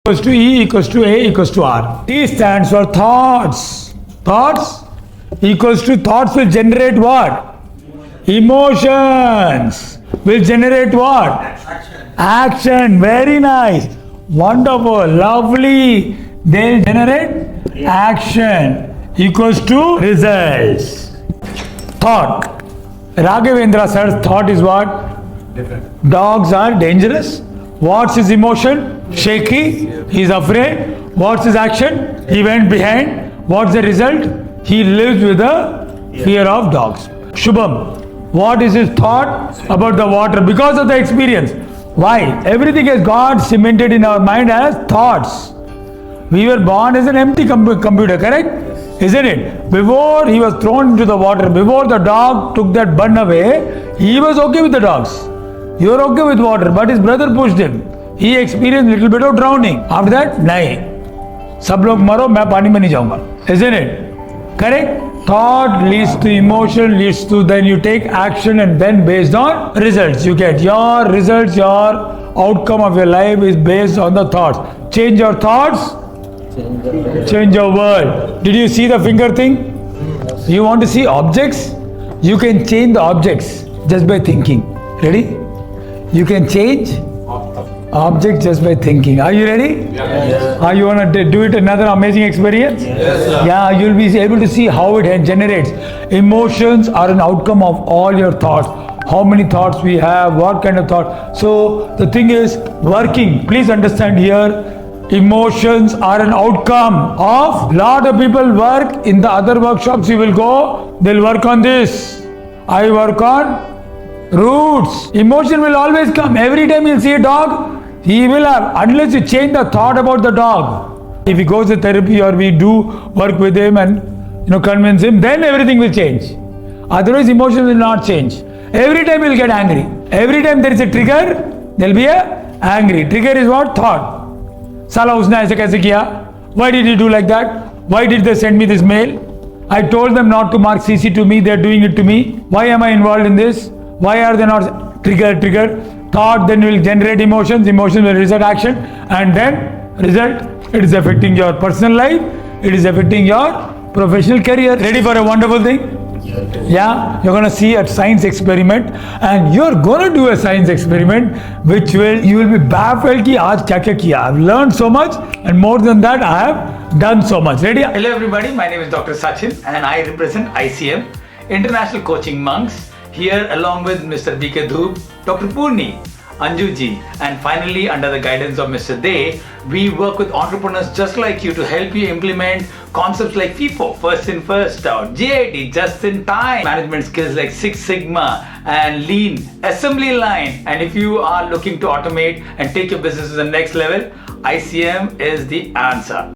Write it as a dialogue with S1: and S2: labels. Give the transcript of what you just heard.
S1: equals to E equals to A equals to R. T stands for thoughts. Thoughts equals to thoughts will generate what? Emotions. Will generate what? Action. Very nice. Wonderful. Lovely. They'll generate action equals to results. Thought. Raghavendra says thought is what? Different. Dogs are dangerous. What's his emotion? Shaky. He's afraid. What's his action? He went behind. What's the result? He lives with the fear of dogs. Shubham, what is his thought about the water? Because of the experience. Why? Everything has got cemented in our mind as thoughts. We were born as an empty computer, correct? Isn't it? Before he was thrown into the water, before the dog took that bun away, he was okay with the dogs. You were okay with water, but his brother pushed him. He experienced little bit of drowning. After that, nahi. Sab log maro, main pani mein nahi jaunga. Isn't it? Correct? Thought leads to emotion, leads to then you take action, and then based on results you get your results, your outcome of your life is based on the thoughts. Change your thoughts, change your world. Did you see the finger thing? You want to see objects? You can change the objects just by thinking. Ready? You can change objects just by thinking. Are you ready?
S2: Yes.
S1: Are you want to do it another amazing experience?
S2: Yes, sir.
S1: Yeah, you'll be able to see how it generates. Emotions are an outcome of all your thoughts. How many thoughts we have, what kind of thought. So the thing is working. Please understand here, emotions are an outcome of lot of people work in the other workshops. You will go, they'll work on this. I work on roots. Emotion will always come. Every time you'll see a dog, he will have, unless you change the thought about the dog. If he goes to therapy or we do work with him and convince him, then everything will change. Otherwise, emotion will not change. Every time you'll get angry. Every time there is a trigger, there'll be a angry. Trigger is what? Thought. Sala usne aise kaise kiya? Why did he do like that? Why did they send me this mail? I told them not to mark CC to me, they're doing it to me. Why am I involved in this? Why are they not trigger? Thought then will generate emotions, emotions will result action, and then result, it is affecting your personal life, it is affecting your professional career. Ready for a wonderful thing? Yeah, you're going to see a science experiment, and you're going to do a science experiment which you will be baffled ki aaj kya kiya. I've learned so much, and more than that I have done so much. Ready?
S3: Hello everybody, my name is Dr. Sachin and I represent ICM, International Coaching Monks, here along with Mr. BK Dhup, Dr. Poorani, Anju Ji, and finally under the guidance of Mr. Day, we work with entrepreneurs just like you to help you implement concepts like FIFO, first in first out, JIT, just in time, management skills like Six Sigma and Lean, assembly line. And if you are looking to automate and take your business to the next level, ICM is the answer.